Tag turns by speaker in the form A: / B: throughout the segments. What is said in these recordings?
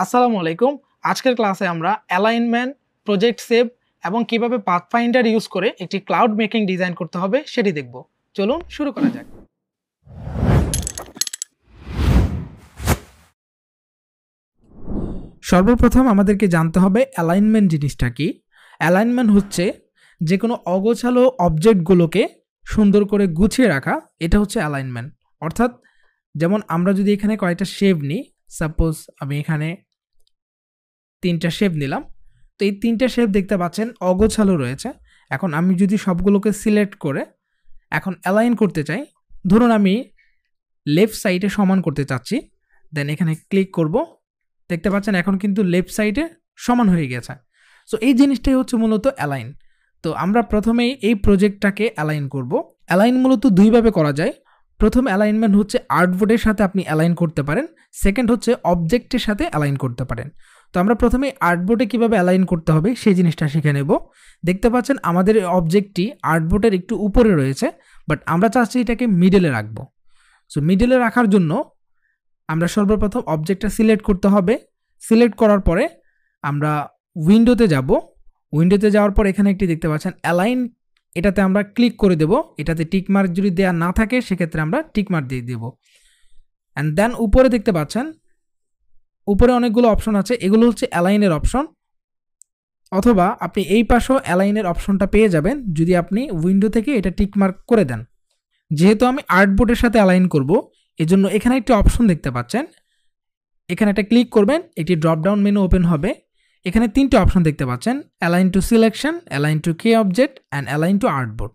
A: আসসালামু আলাইকুম। আজকের ক্লাসে আমরা অ্যালাইনমেন্ট, প্রজেক্ট সেভ এবং কিভাবে পাথফাইন্ডার ইউজ করে একটি ক্লাউড মেকিং ডিজাইন করতে হবে সেটি দেখব। চলুন শুরু করা যাক। সর্বপ্রথম আমাদেরকে জানতে হবে অ্যালাইনমেন্ট জিনিসটা কি। অ্যালাইনমেন্ট হচ্ছে যে কোনো অগোছালো অবজেক্টগুলোকে সুন্দর করে গুছিয়ে রাখা, এটা হচ্ছে অ্যালাইনমেন্ট। অর্থাৎ যেমন আমরা যদি এখানে কয়েকটা শেপ নিই, সাপোজ আমি এখানে 3টা শেপ নিলাম, তো এই 3টা শেপ দেখতে পাচ্ছেন অগোছালো রয়েছে। এখন আমি যদি সবগুলোকে সিলেক্ট করে এখন অ্যালাইন করতে চাই, ধরুন আমি লেফট সাইডে সমান করতে চাচ্ছি, দেন এখানে ক্লিক করব, দেখতে পাচ্ছেন এখন কিন্তু লেফট সাইডে সমান হয়ে গেছে। সো এই জিনিসটাই হচ্ছে মূলত অ্যালাইন। তো আমরা প্রথমেই এই প্রজেক্টটাকে অ্যালাইন করব। অ্যালাইন মূলত দুইভাবে করা যায়। প্রথম অ্যালাইনমেন্ট হচ্ছে আর্টবোর্ডের সাথে আপনি অ্যালাইন করতে পারেন, সেকেন্ড হচ্ছে অবজেক্টের সাথে অ্যালাইন করতে পারেন। তো আমরা প্রথমে আর্টবোর্ডে কীভাবে অ্যালাইন করতে হবে সেই জিনিসটা শিখে নেব। দেখতে পাচ্ছেন আমাদের অবজেক্টটি আর্টবোর্ডের একটু উপরে রয়েছে, বাট আমরা চাচ্ছি এটাকে মিডলে রাখবো। সো মিডলে রাখার জন্য আমরা সর্বপ্রথম অবজেক্টটা সিলেক্ট করতে হবে। সিলেক্ট করার পরে আমরা উইন্ডোতে যাব। উইন্ডোতে যাওয়ার পর এখানে একটি দেখতে পাচ্ছেন অ্যালাইন, এটাতে আমরা ক্লিক করে দেব। এটাতে টিকমার্ক যদি দেওয়া না থাকে সেক্ষেত্রে আমরা টিকমার্ক দিয়ে দেব। অ্যান্ড দেন উপরে দেখতে পাচ্ছেন উপরে অনেকগুলো অপশন আছে, এগুলো হচ্ছে অ্যালাইনের অপশন, অথবা আপনি এই পাশেও অ্যালাইনের অপশনটা পেয়ে যাবেন যদি আপনি উইন্ডো থেকে এটা টিকমার্ক করে দেন। যেহেতু আমি আর্টবোর্ডের সাথে অ্যালাইন করব, এজন্য এখানে একটি অপশন দেখতে পাচ্ছেন, এখানে একটা ক্লিক করবেন, একটি ড্রপডাউন মেনু ওপেন হবে। এখানে 3টে অপশন দেখতে পাচ্ছেন, align two selection, align two K object and align two artboard.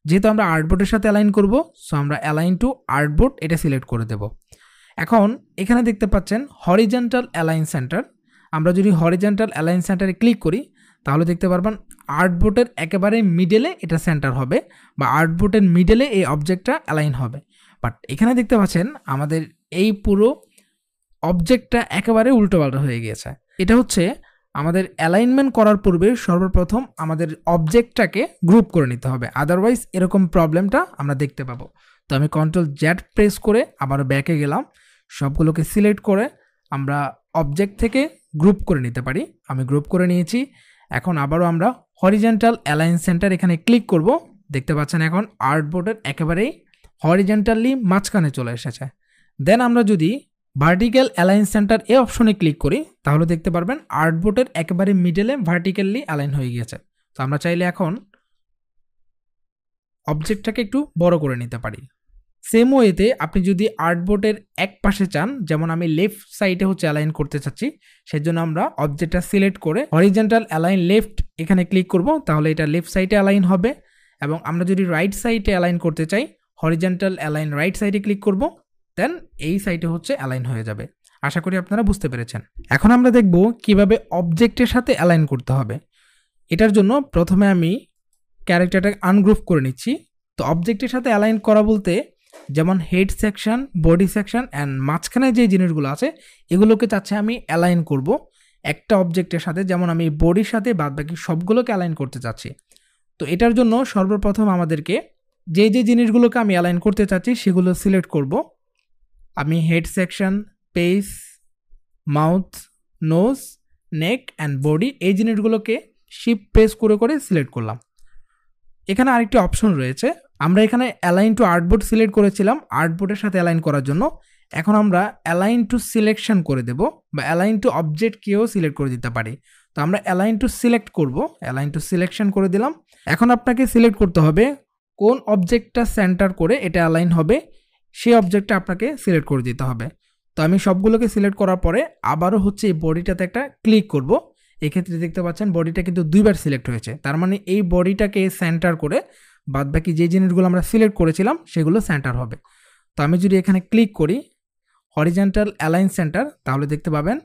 A: যেহেতু আমরা আর্টবোর্ডের সাথে অ্যালাইন করব, সো আমরা অ্যালাইন টু আর্টবোর্ড এটা সিলেক্ট করে দেব। এখন এখানে দেখতে পাচ্ছেন হরিজন্টাল অ্যালাইন সেন্টার। আমরা যদি হরিজন্টাল অ্যালাইন সেন্টারে ক্লিক করি তাহলে দেখতে পারবেন আর্টবোর্ডের একেবারে মিডলে এটা সেন্টার হবে, বা আর্টবোর্ডের মিডলে এই অবজেক্টটা অ্যালাইন হবে। বাট এখানে দেখতে পাচ্ছেন আমাদের এই পুরো অবজেক্টটা একেবারে উল্টোপাল্টা হয়ে গিয়েছে। এটা হচ্ছে আমাদের অ্যালাইনমেন্ট করার পূর্বে সর্বপ্রথম আমাদের অবজেক্টটাকে গ্রুপ করে নিতে হবে, আদারওয়াইজ এরকম প্রবলেমটা আমরা দেখতে পাবো। তো আমি Ctrl+Z প্রেস করে আবার ব্যাকে গেলাম, সবগুলোকে সিলেক্ট করে আমরা অবজেক্ট থেকে গ্রুপ করে নিতে পারি। আমি গ্রুপ করে নিয়েছি। এখন আবারও আমরা হরিজন্টাল অ্যালাইন সেন্টার এখানে ক্লিক করব। দেখতে পাচ্ছেন এখন আর্টবোর্ডের একেবারেই হরিজন্টালি মাঝখানে চলে এসেছে। দেন আমরা যদি ভার্টিক্যাল অ্যালাইন সেন্টার এই অপশনে ক্লিক করি তাহলে দেখতে পারবেন আর্টবোর্ডের একেবারে মিডলে ভার্টিক্যালি অ্যালাইন হয়ে গিয়েছে। তো আমরা চাইলে এখন অবজেক্টটাকে একটু বড় করে নিতে পারি। সেম ওয়েতে আপনি যদি আর্টবোর্ডের এক পাশে চান, যেমন আমি লেফট সাইডে হচ্ছে অ্যালাইন করতে চাচ্ছি, সেজন্য আমরা অবজেক্টটা সিলেক্ট করে হরিজন্টাল অ্যালাইন লেফট এখানে ক্লিক করব, তাহলে এটা লেফট সাইডে অ্যালাইন হবে। এবং আমরা যদি রাইট সাইডে অ্যালাইন করতে চাই, হরিজন্টাল অ্যালাইন রাইট সাইডে ক্লিক করব, দেন এই সাইডে হচ্ছে অ্যালাইন হয়ে যাবে। আশা করি আপনারা বুঝতে পেরেছেন। এখন আমরা দেখব কিভাবে অবজেক্টের সাথে অ্যালাইন করতে হবে। এটার জন্য প্রথমে আমি ক্যারেক্টারটাকে আনগ্রুপ করে নিচ্ছি। তো অবজেক্টের সাথে অ্যালাইন করা বলতে যেমন head section, body section and মাঝখানে যে জিনিসগুলো আছে এগুলোকে চাচ্ছে আমি অ্যালাইন করব একটা অবজেক্টের সাথে, যেমন আমি বডির সাথে বাদবাকি সবগুলোকে অ্যালাইন করতে চাচ্ছি। তো এটার জন্য সর্বপ্রথম আমাদেরকে যে জিনিসগুলোকে আমি অ্যালাইন করতে চাচ্ছি সেগুলো সিলেক্ট করব। আমি head section, face, mouth, nose, neck and body এই জিনিসগুলোকে শিফট প্রেস করে করে সিলেক্ট করলাম। এখানে আরেকটি অপশন রয়েছে, আমরা এখানে অ্যালাইন টু আর্টবোর্ড সিলেক্ট করেছিলাম আর্টবোর্ডের সাথে অ্যালাইন করার জন্য। এখন আমরা অ্যালাইন টু সিলেকশন করে দেব, বা অ্যালাইন টু অবজেক্টকেও সিলেক্ট করে দিতে পারি। তো আমরা অ্যালাইন টু সিলেক্ট করব, অ্যালাইন টু সিলেকশন করে দিলাম। এখন আপনাকে সিলেক্ট করতে হবে কোন অবজেক্টটা সেন্টার করে এটা অ্যালাইন হবে, সেই অবজেক্টটা আপনাকে সিলেক্ট করে দিতে হবে। তো আমি সবগুলোকে সিলেক্ট করার পরে আবারও হচ্ছে এই বডিটাতে একটা ক্লিক করব। এক্ষেত্রে দেখতে পাচ্ছেন বডিটা কিন্তু 2বার সিলেক্ট হয়েছে, তার মানে এই বডিটাকে সেন্টার করে বাদবাকি যে জিনিসগুলো আমরা সিলেক্ট করেছিলাম সেগুলো সেন্টার হবে। তো আমি যদি এখানে ক্লিক করি হরিজন্টাল অ্যালাইন সেন্টার, তাহলে দেখতে পাবেন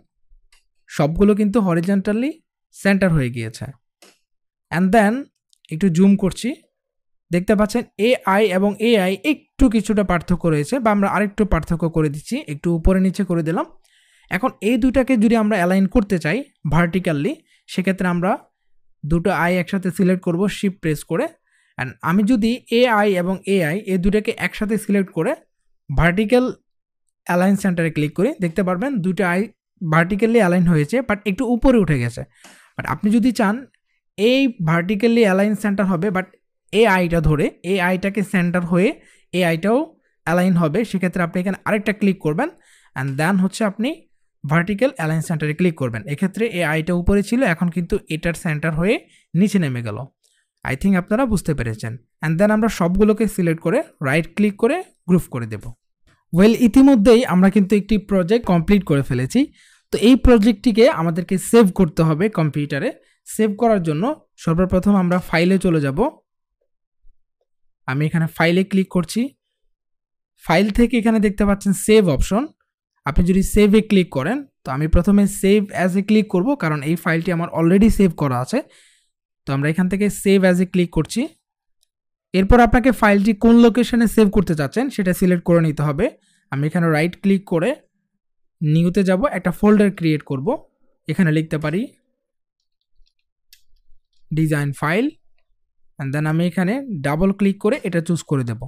A: সবগুলো কিন্তু হরিজন্টালি সেন্টার হয়ে গিয়েছে। অ্যান্ড দেন একটু জুম করছি, দেখতে পাচ্ছেন AI এবং AI একটু কিছুটা পার্থক্য রয়েছে, বা আমরা আরেকটু পার্থক্য করে দিচ্ছি, একটু উপরে নিচে করে দিলাম। এখন এই দুটাকে যদি আমরা অ্যালাইন করতে চাই ভার্টিক্যালি, সেক্ষেত্রে আমরা দুটো আই একসাথে সিলেক্ট করব শিফট প্রেস করে। অ্যান্ড আমি যদি AI এবং AI এই দুটাকে একসাথে সিলেক্ট করে ভার্টিক্যাল অ্যালাইন সেন্টারে ক্লিক করি, দেখতে পারবেন দুটো আই ভার্টিক্যালি অ্যালাইন হয়েছে, বাট একটু উপরে উঠে গেছে। বাট আপনি যদি চান এই ভার্টিক্যালি অ্যালাইন সেন্টার হবে, বাট এই আইটা ধরে এই আইটাকে সেন্টার হয়ে এই আইটাও অ্যালাইন হবে, সেক্ষেত্রে আপনি এখানে আরেকটা ক্লিক করবেন অ্যান্ড দেন হচ্ছে আপনি ভার্টিক্যাল অ্যালাইন সেন্টারে ক্লিক করবেন। এক্ষেত্রে এই আইটা উপরে ছিল, এখন কিন্তু এটার সেন্টার হয়ে নিচে নেমে গেল। আই থিঙ্ক আপনারা বুঝতে পেরেছেন। অ্যান্ড দেন আমরা সবগুলোকে সিলেক্ট করে রাইট ক্লিক করে গ্রুপ করে দেব। ওয়েল, ইতিমধ্যেই আমরা কিন্তু একটি প্রজেক্ট কমপ্লিট করে ফেলেছি। তো এই প্রজেক্টটিকে আমাদেরকে সেভ করতে হবে কম্পিউটারে। সেভ করার জন্য সর্বপ্রথম আমরা ফাইলে চলে যাব। আমি এখানে ফাইলে ক্লিক করছি। ফাইল থেকে এখানে দেখতে পাচ্ছেন সেভ অপশন। আপনি যদি সেভে ক্লিক করেন, তো আমি প্রথমে সেভ অ্যাজ এ ক্লিক করব, কারণ এই ফাইলটি আমার অলরেডি সেভ করা আছে। তো আমরা এখান থেকে সেভ অ্যাজ এ ক্লিক করছি। এরপর আপনাকে ফাইলটি কোন লোকেশনে সেভ করতে চাচ্ছেন সেটা সিলেক্ট করে নিতে হবে। আমি এখানে রাইট ক্লিক করে নিউতে যাব, একটা ফোল্ডার ক্রিয়েট করব। এখানে লিখতে পারি ডিজাইন ফাইল, অ্যান্ড দেন আমি এখানে ডাবল ক্লিক করে এটা চুজ করে দেব।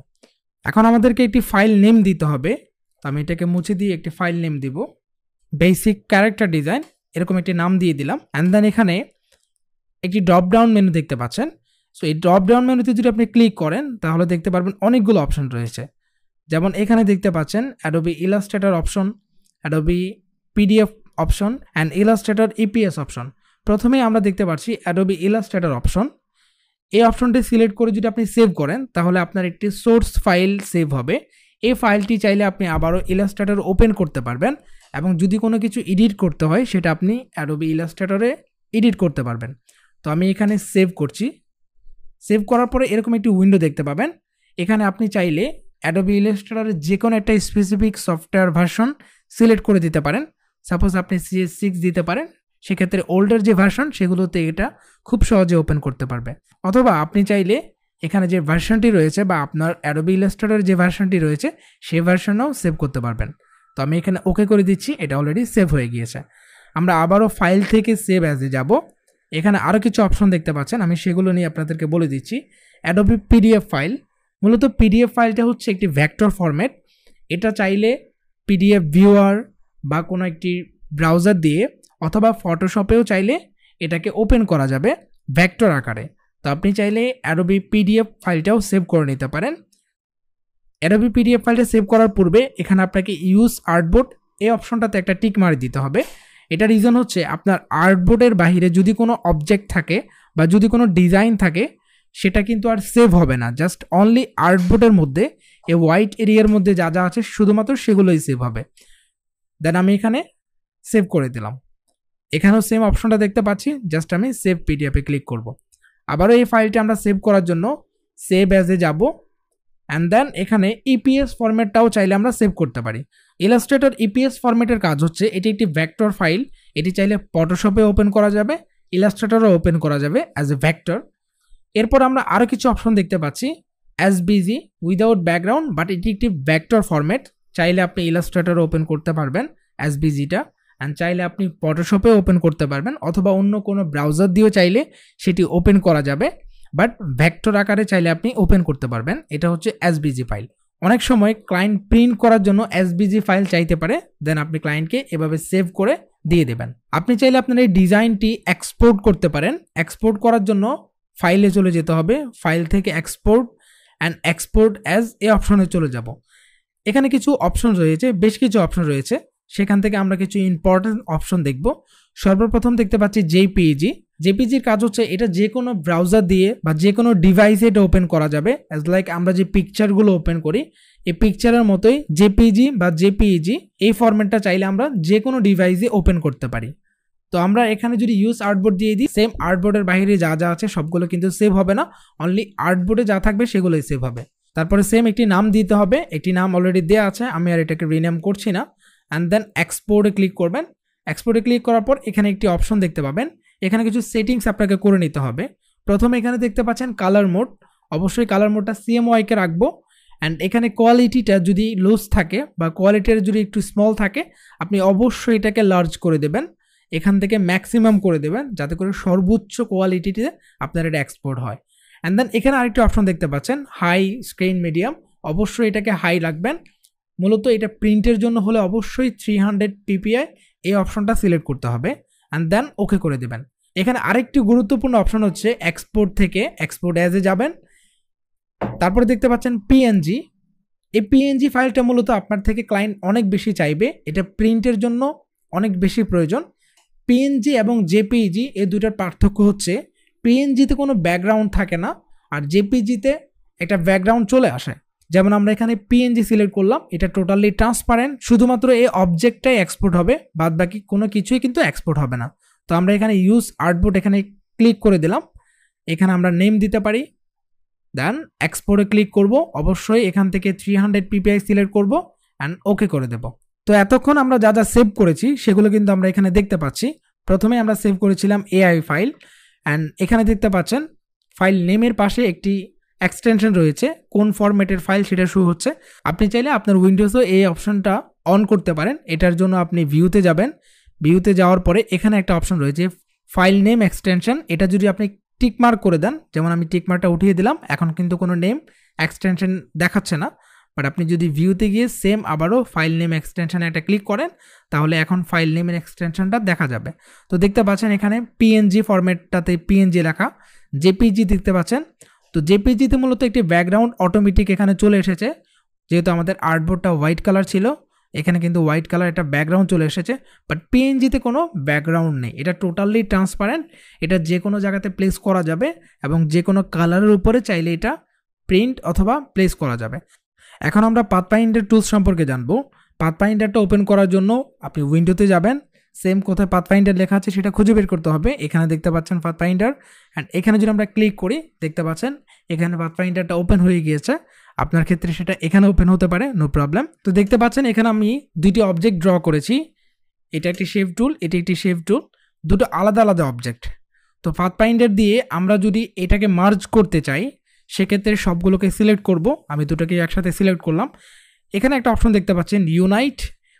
A: এখন আমাদেরকে একটি ফাইল নেম দিতে হবে। তো আমি এটাকে মুছে দিয়ে একটি ফাইল নেম দিব, বেসিক ক্যারেক্টার ডিজাইন, এরকম একটি নাম দিয়ে দিলাম। অ্যান্ড দেন এখানে একটি ড্রপ ডাউন মেনু দেখতে পাচ্ছেন। সো এই ড্রপ ডাউন মেনুতে যদি আপনি ক্লিক করেন তাহলে দেখতে পারবেন অনেকগুলো অপশন রয়েছে। যেমন এখানে দেখতে পাচ্ছেন Adobe Illustrator option, Adobe PDF option and Illustrator EPS option. প্রথমেই আমরা দেখতে পাচ্ছি অ্যাডোবি ইলাস্ট্রেটর অপশন। এই অপশনটি সিলেক্ট করে যদি আপনি সেভ করেন তাহলে আপনার একটি সোর্স ফাইল সেভ হবে। এই ফাইলটি চাইলে আপনি আবারও ইলাস্ট্রেটর ওপেন করতে পারবেন, এবং যদি কোনো কিছু এডিট করতে হয় সেটা আপনি অ্যাডোবি ইলাস্ট্রেটরে এডিট করতে পারবেন। তো আমি এখানে সেভ করছি। সেভ করার পরে এরকম একটি উইন্ডো দেখতে পাবেন। এখানে আপনি চাইলে অ্যাডোবি ইলাস্ট্রেটরের যে কোনো একটা স্পেসিফিক সফটওয়্যার ভার্সন সিলেক্ট করে দিতে পারেন। সাপোজ আপনি CS6 দিতে পারেন, সেক্ষেত্রে ওল্ডের যে ভার্সন সেগুলোতে এটা খুব সহজে ওপেন করতে পারবে। অথবা আপনি চাইলে এখানে যে ভার্সনটি রয়েছে বা আপনার অ্যাডোবি ইলাস্ট্রেটরের যে ভার্সনটি রয়েছে সেই ভার্সনও সেভ করতে পারবেন। তো আমি এখানে ওকে করে দিচ্ছি, এটা অলরেডি সেভ হয়ে গিয়েছে। আমরা আবারও ফাইল থেকে সেভ অ্যাজে যাব। এখানে আরও কিছু অপশন দেখতে পাচ্ছেন, আমি সেগুলো নিয়ে আপনাদেরকে বলে দিচ্ছি। অ্যাডোবি পিডিএফ ফাইল, মূলত পিডিএফ ফাইলটা হচ্ছে একটি ভেক্টর ফরম্যাট। এটা চাইলে পিডিএফ ভিউয়ার বা কোনো একটি ব্রাউজার দিয়ে অথবা ফটোশপেও চাইলে এটাকে ওপেন করা যাবে ভেক্টর আকারে। তো আপনি চাইলে অ্যাডোবি পিডিএফ ফাইলটাও সেভ করে নিতে পারেন। অ্যাডোবি পিডিএফ ফাইলটা সেভ করার পূর্বে এখানে আপনাকে ইউজ আর্টবোর্ড এই অপশনটাতে একটা টিক মারি দিতে হবে। এটা রিজন হচ্ছে আপনার আর্টবোর্ডের বাইরে যদি কোনো অবজেক্ট থাকে বা যদি কোনো ডিজাইন থাকে সেটা কিন্তু আর সেভ হবে না। জাস্ট অনলি আর্টবোর্ডের মধ্যে এই হোয়াইট এরিয়ার মধ্যে যা যা আছে শুধুমাত্র সেগুলোই সেভ হবে। দেন আমি এখানে সেভ করে দিলাম। এখানেও সেম অপশনটা দেখতে পাচ্ছি, জাস্ট আমি সেভ পিডিএফে ক্লিক করব। আবারও এই ফাইলটা আমরা সেভ করার জন্য সেভ অ্যাজে যাব, অ্যান্ড দেন এখানে ইপিএস ফরম্যাটটাও চাইলে আমরা সেভ করতে পারি। ইলাস্ট্রেটর ইপিএস ফরম্যাটের কাজ হচ্ছে এটি একটি ভেক্টর ফাইল। এটি চাইলে ফটোশপে ওপেন করা যাবে, ইলাস্ট্রেটরও ওপেন করা যাবে অ্যাজ এ ভেক্টর। এরপর আমরা আরও কিছু অপশন দেখতে পাচ্ছি, এসবিজি উইদাউট ব্যাকগ্রাউন্ড, বাট এটি একটি ভেক্টর ফরম্যাট। চাইলে আপনি ইলাস্ট্রেটর ওপেন করতে পারবেন এসবিজিটা, অ্যান্ড চাইলে আপনি ফটোশপে ওপেন করতে পারবেন অথবা অন্য কোনো ব্রাউজার দিয়েও চাইলে সেটি ওপেন করা যাবে, বাট ভেক্টর আকারে চাইলে আপনি ওপেন করতে পারবেন। এটা হচ্ছে এসবিজি ফাইল। অনেক সময় ক্লায়েন্ট প্রিন্ট করার জন্য এসবিজি ফাইল চাইতে পারে, দেন আপনি ক্লায়েন্টকে এভাবে সেভ করে দিয়ে দেবেন। আপনি চাইলে আপনার এই ডিজাইনটি এক্সপোর্ট করতে পারেন। এক্সপোর্ট করার জন্য ফাইলে চলে যেতে হবে, ফাইল থেকে এক্সপোর্ট অ্যান্ড এক্সপোর্ট অ্যাজ এই অপশনে চলে যাব। এখানে কিছু অপশন রয়েছে, বেশ কিছু অপশন রয়েছে, সেখান থেকে আমরা কিছু ইম্পর্টেন্ট অপশন দেখব। সর্বপ্রথম দেখতে পাচ্ছি জেপিইজি। জেপিইজির কাজ হচ্ছে এটা যে কোনো ব্রাউজার দিয়ে বা যে কোনো ডিভাইসে এটা ওপেন করা যাবে। অ্যাজ লাইক আমরা যে পিকচারগুলো ওপেন করি এই পিকচারের মতোই জেপিইজি বা জেপিইজি এই ফরম্যাটটা চাইলে আমরা যে কোনো ডিভাইসে ওপেন করতে পারি। তো আমরা এখানে যদি ইউজ আর্টবোর্ড দিয়ে দিই, সেম আর্টবোর্ডের বাইরে যা যা আছে সবগুলো কিন্তু সেভ হবে না, অনলি আর্টবোর্ডে যা থাকবে সেগুলোই সেভ হবে। তারপরে সেম একটি নাম দিতে হবে, একটি নাম অলরেডি দেওয়া আছে, আমি আর এটাকে রিনেম করছি না। অ্যান্ড দেন এক্সপোর্টে ক্লিক করবেন। এক্সপোর্টে ক্লিক করার পর এখানে একটি অপশন দেখতে পাবেন, এখানে কিছু সেটিংস আপনাকে করে নিতে হবে। প্রথমে এখানে দেখতে পাচ্ছেন কালার মোড, অবশ্যই কালার মোডটা CMYK রাখবো। অ্যান্ড এখানে কোয়ালিটিটা যদি লুজ থাকে বা কোয়ালিটির যদি একটু স্মল থাকে আপনি অবশ্যই এটাকে লার্জ করে দেবেন, এখান থেকে ম্যাক্সিমাম করে দেবেন যাতে করে সর্বোচ্চ কোয়ালিটিতে আপনার এটা এক্সপোর্ট হয়। অ্যান্ড দেন এখানে আরেকটি অপশন দেখতে পাচ্ছেন হাই স্ক্রিন মিডিয়াম, অবশ্যই এটাকে হাই রাখবেন। মূলত এটা প্রিন্টের জন্য হলে অবশ্যই 300 ppi এই অপশনটা সিলেক্ট করতে হবে অ্যান্ড দেন ওকে করে দেবেন। এখানে আরেকটি গুরুত্বপূর্ণ অপশন হচ্ছে এক্সপোর্ট থেকে এক্সপোর্ট অ্যাজে যাবেন, তারপরে দেখতে পাচ্ছেন পিএনজি। এই পিএনজি ফাইলটা মূলত আপনার থেকে ক্লায়েন্ট অনেক বেশি চাইবে, এটা প্রিন্টের জন্য অনেক বেশি প্রয়োজন। পিএনজি এবং জেপিইজি এই দুটার পার্থক্য হচ্ছে পিএনজিতে কোনো ব্যাকগ্রাউন্ড থাকে না আর জেপিইজিতে একটা ব্যাকগ্রাউন্ড চলে আসে। যেমন আমরা এখানে পিএনজি সিলেক্ট করলাম, এটা টোটালি ট্রান্সপারেন্ট, শুধুমাত্র এই অবজেক্টটাই এক্সপোর্ট হবে, বাদ বাকি কোনো কিছুই কিন্তু এক্সপোর্ট হবে না। তো আমরা এখানে ইউজ আর্টবোর্ড এখানে ক্লিক করে দিলাম, এখানে আমরা নেম দিতে পারি, দেন এক্সপোর্টে ক্লিক করব, অবশ্যই এখান থেকে 300 ppi সিলেক্ট করব অ্যান্ড ওকে করে দেব। তো এতক্ষণ আমরা যা যা সেভ করেছি সেগুলো কিন্তু আমরা এখানে দেখতে পাচ্ছি। প্রথমে আমরা সেভ করেছিলাম এআই ফাইল অ্যান্ড এখানে দেখতে পাচ্ছেন ফাইল নেমের পাশে একটি এক্সটেনশন রয়েছে, কোন ফরম্যাটের ফাইল সেটা শো হচ্ছে। আপনি চাইলে আপনার উইন্ডোজেও এই অপশনটা অন করতে পারেন। এটার জন্য আপনি ভিউতে যাবেন, ভিউতে যাওয়ার পরে এখানে একটা অপশন রয়েছে ফাইল নেম এক্সটেনশন, এটা যদি আপনি টিকমার্ক করে দেন, যেমন আমি টিকমার্কটা উঠিয়ে দিলাম, এখন কিন্তু কোনো নেম এক্সটেনশন দেখাচ্ছে না। বাট আপনি যদি ভিউতে গিয়ে সেম আবারও ফাইল নেম এক্সটেনশনে একটা ক্লিক করেন তাহলে এখন ফাইল নেমের এক্সটেনশনটা দেখা যাবে। তো দেখতে পাচ্ছেন এখানে পিএনজি ফরম্যাটটাতে পিএনজি লেখা, জেপিজি দেখতে পাচ্ছেন। তো জেপিজিতে মূলত একটি ব্যাকগ্রাউন্ড অটোমেটিক এখানে চলে এসেছে, যেহেতু আমাদের আর্টবোর্ডটা হোয়াইট কালার ছিল এখানে কিন্তু হোয়াইট কালার একটা ব্যাকগ্রাউন্ড চলে এসেছে। বাট পিএনজিতে কোনো ব্যাকগ্রাউন্ড নেই, এটা টোটালি ট্রান্সপারেন্ট, এটা যে কোনো জায়গাতে প্লেস করা যাবে এবং যে কোনো কালারের উপরে চাইলে এটা প্রিন্ট অথবা প্লেস করা যাবে। এখন আমরা পাথফাইন্ডার টুলস সম্পর্কে জানবো। পাথফাইন্ডারটা ওপেন করার জন্য আপনি উইন্ডোতে যাবেন, সেম কোথায় পাথফাইন্ডার লেখা আছে সেটা খুঁজে বের করতে হবে। এখানে দেখতে পাচ্ছেন পাথফাইন্ডার অ্যান্ড এখানে যদি আমরা ক্লিক করি দেখতে পাচ্ছেন এখানে পাথফাইন্ডারটা ওপেন হয়ে গিয়েছে। আপনার ক্ষেত্রে সেটা এখানে ওপেন হতে পারে, নো প্রবলেম। তো দেখতে পাচ্ছেন এখানে আমি দুটি অবজেক্ট ড্র করেছি, এটা একটি শেপ টুল, এটি একটি শেপ টুল, দুটো আলাদা আলাদা অবজেক্ট। তো পাথফাইন্ডার দিয়ে আমরা যদি এটাকে মার্জ করতে চাই সেক্ষেত্রে সবগুলোকে সিলেক্ট করব, আমি দুটোকে একসাথে সিলেক্ট করলাম। এখানে একটা অপশন দেখতে পাচ্ছেন ইউনাইট,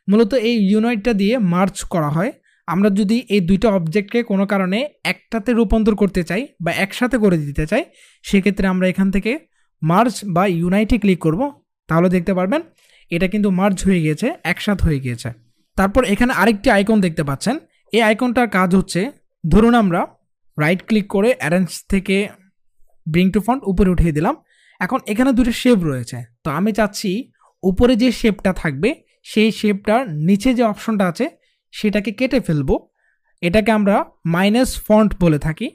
A: মূলত এই ইউনাইটটা দিয়ে মার্জ করা হয়। আমরা যদি এই দুইটা অবজেক্টকে কোনো কারণে একটাতে রূপান্তর করতে চাই বা একসাথে করে দিতে চাই সেক্ষেত্রে আমরা এখান থেকে মার্জ বা ইউনাইটে ক্লিক করব, তাহলে দেখতে পারবেন এটা কিন্তু মার্জ হয়ে গিয়েছে, একসাথে হয়ে গিয়েছে। তারপর এখানে আরেকটি আইকন দেখতে পাচ্ছেন, এই আইকনটার কাজ হচ্ছে ধরুন আমরা রাইট ক্লিক করে অ্যারেঞ্জ থেকে ব্রিং টু ফন্ট উপরে উঠিয়ে দিলাম। এখন এখানে দুটো শেপ রয়েছে, তো আমি চাচ্ছি উপরে যে শেপটা থাকবে সেই শেপটার নিচে যে অপশনটা আছে সেটাকে কেটে ফেলবো, এটাকে আমরা মাইনাস ফন্ট বলে থাকি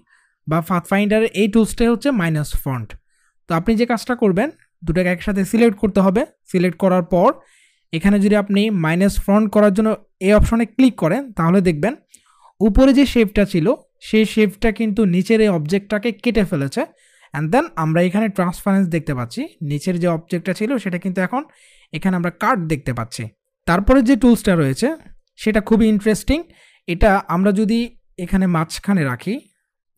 A: বা পাথফাইন্ডারের এই টুলসটাই হচ্ছে মাইনাস ফন্ট। তো আপনি যে কাজটা করবেন দুটোকে একসাথে সিলেক্ট করতে হবে, সিলেক্ট করার পর এখানে যদি আপনি মাইনাস ফন্ট করার জন্য এই অপশনে ক্লিক করেন তাহলে দেখবেন উপরে যে শেপটা ছিল সেই শেপটা কিন্তু নিচের এই অবজেক্টটাকে কেটে ফেলেছে। অ্যান্ড দেন আমরা এখানে ট্রান্সপারেন্স দেখতে পাচ্ছি, নিচের যে অবজেক্টটা ছিল সেটা কিন্তু এখন এখানে আমরা কাট দেখতে পাচ্ছি। তারপরে যে টুলসটা রয়েছে সেটা খুবই ইন্টারেস্টিং, এটা আমরা যদি এখানে মাঝখানে রাখি,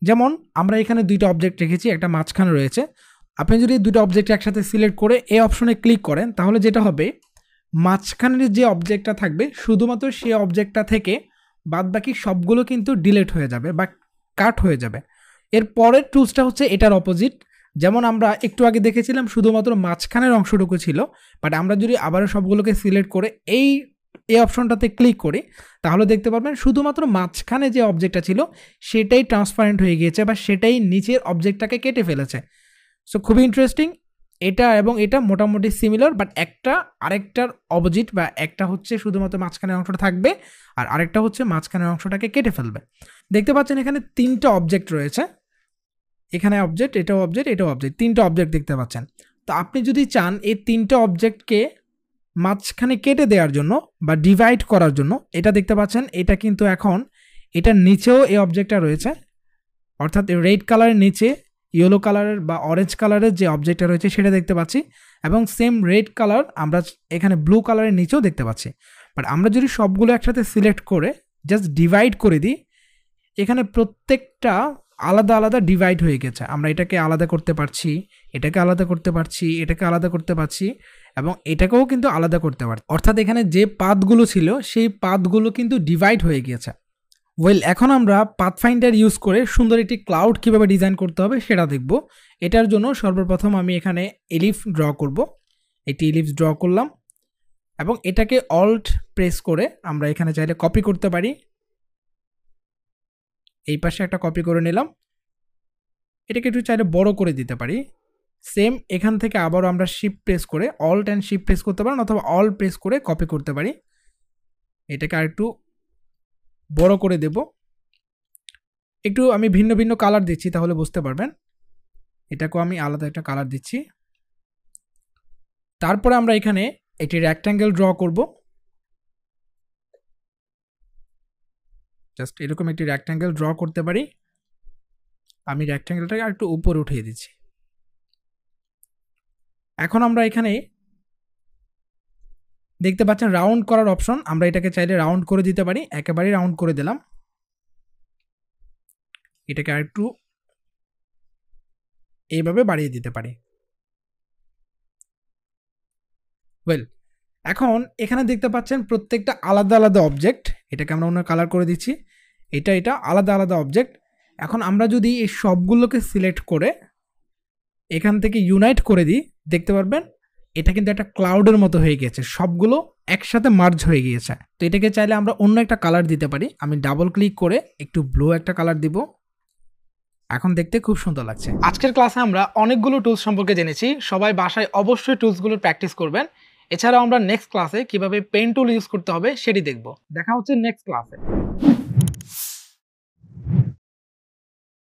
A: যেমন আমরা এখানে দুইটা অবজেক্ট রেখেছি, একটা মাঝখানে রয়েছে, আপনি যদি দুটো অবজেক্ট একসাথে সিলেক্ট করে এই অপশনে ক্লিক করেন তাহলে যেটা হবে মাঝখানের যে অবজেক্টটা থাকবে শুধুমাত্র সেই অবজেক্টটা থেকে বাদবাকি সবগুলো কিন্তু ডিলিট হয়ে যাবে বা কাট হয়ে যাবে। এর পরের টুলসটা হচ্ছে এটার অপোজিট, যেমন আমরা একটু আগে দেখেছিলাম শুধুমাত্র মাঝখানের অংশটুকু ছিল, বাট আমরা যদি আবারও সবগুলোকে সিলেক্ট করে এই অপশনটাতে ক্লিক করি তাহলে দেখতে পারবেন শুধুমাত্র মাঝখানে যে অবজেক্টটা ছিল সেটাই ট্রান্সপারেন্ট হয়ে গিয়েছে বা সেটাই নিচের অবজেক্টটাকে কেটে ফেলেছে। সো খুবই ইন্টারেস্টিং, এটা এবং এটা মোটামুটি সিমিলার, বাট একটা আরেকটার অপোজিট, বা একটা হচ্ছে শুধুমাত্র মাঝখানের অংশটা থাকবে আর আরেকটা হচ্ছে মাঝখানের অংশটাকে কেটে ফেলবে। দেখতে পাচ্ছেন এখানে তিনটা অবজেক্ট রয়েছে, এখানে অবজেক্ট, এটাও অবজেক্ট, এটাও অবজেক্ট, তিনটা অবজেক্ট দেখতে পাচ্ছেন। তো আপনি যদি চান এই তিনটা অবজেক্টকে মাঝখানে কেটে দেওয়ার জন্য বা ডিভাইড করার জন্য, এটা দেখতে পাচ্ছেন এটা কিন্তু এখন এটার নিচেও এই অবজেক্টটা রয়েছে, অর্থাৎ রেড কালারের নিচে ইয়েলো কালারের বা অরেঞ্জ কালারের যে অবজেক্টটা রয়েছে সেটা দেখতে পাচ্ছি এবং সেম রেড কালার আমরা এখানে ব্লু কালারের নিচেও দেখতে পাচ্ছি। বাট আমরা যদি সবগুলো একসাথে সিলেক্ট করে জাস্ট ডিভাইড করে দিই, এখানে প্রত্যেকটা আলাদা আলাদা ডিভাইড হয়ে গেছে। আমরা এটাকে আলাদা করতে পারছি, এটাকে আলাদা করতে পারছি, এটাকে আলাদা করতে পারছি এবং এটাকেও কিন্তু আলাদা করতে পারছি, অর্থাৎ এখানে যে পাথগুলো ছিল সেই পাথগুলো কিন্তু ডিভাইড হয়ে গিয়েছে। ওয়েল, এখন আমরা পাথফাইন্ডার ইউজ করে সুন্দর একটি ক্লাউড কীভাবে ডিজাইন করতে হবে সেটা দেখব। এটার জন্য সর্বপ্রথম আমি এখানে এলিফ ড্র করব, একটি এলিফ ড্র করলাম, এবং এটাকে অল্ট প্রেস করে আমরা এখানে চাইলে কপি করতে পারি। এই পাশে একটা কপি করে নিলাম, এটাকে একটু চাইলে বড় করে দিতে পারি। সেম এখান থেকে আবারও আমরা শিফট প্রেস করে অল্ট অ্যান্ড শিফট প্রেস করতে পারি, অথবা অল প্রেস করে কপি করতে পারি। এটাকে আরেকটু বড় করে দেব। একটু আমি ভিন্ন ভিন্ন কালার দিচ্ছি, তাহলে বুঝতে পারবেন। এটাকেও আমি আলাদা একটা কালার দিচ্ছি। তারপরে আমরা এখানে একটি রেক্ট্যাঙ্গেল ড্র করব। জাস্ট এরকম একটি রেক্ট্যাঙ্গেল ড্র করতে পারি। আমি রেক্ট্যাঙ্গেলটাকে আরেকটু উপরে উঠিয়ে দিচ্ছি। এখন আমরা এখানে দেখতে পাচ্ছেন রাউন্ড করার অপশন, আমরা এটাকে চাইলে রাউন্ড করে দিতে পারি। একেবারেই রাউন্ড করে দিলাম। এটাকে আরেকটু এইভাবে বাড়িয়ে দিতে পারি। ওয়েল, এখন এখানে দেখতে পাচ্ছেন প্রত্যেকটা আলাদা আলাদা অবজেক্ট। এটাকে আমরা অন্য কালার করে দিচ্ছি। এটা আলাদা আলাদা অবজেক্ট। এখন আমরা যদি এই সবগুলোকে সিলেক্ট করে এখান থেকে ইউনাইট করে দিই, দেখতে পারবেন এটা কিন্তু একটা ক্লাউডের মতো হয়ে গেছে, সবগুলো একসাথে মার্জ হয়ে গিয়েছে। তো এটাকে চাইলে আমরা অন্য একটা কালার দিতে পারি। আমি ডাবল ক্লিক করে একটু ব্লু একটা কালার দিব। এখন দেখতে খুব সুন্দর লাগছে। আজকের ক্লাসে আমরা অনেকগুলো টুলস সম্পর্কে জেনেছি। সবাই বাসায় অবশ্যই টুলসগুলোর প্র্যাকটিস করবেন। এছাড়াও আমরা নেক্সট ক্লাসে কিভাবে পেন টুল ইউজ করতে হবে সেটি দেখব। দেখা হচ্ছে নেক্সট ক্লাসে।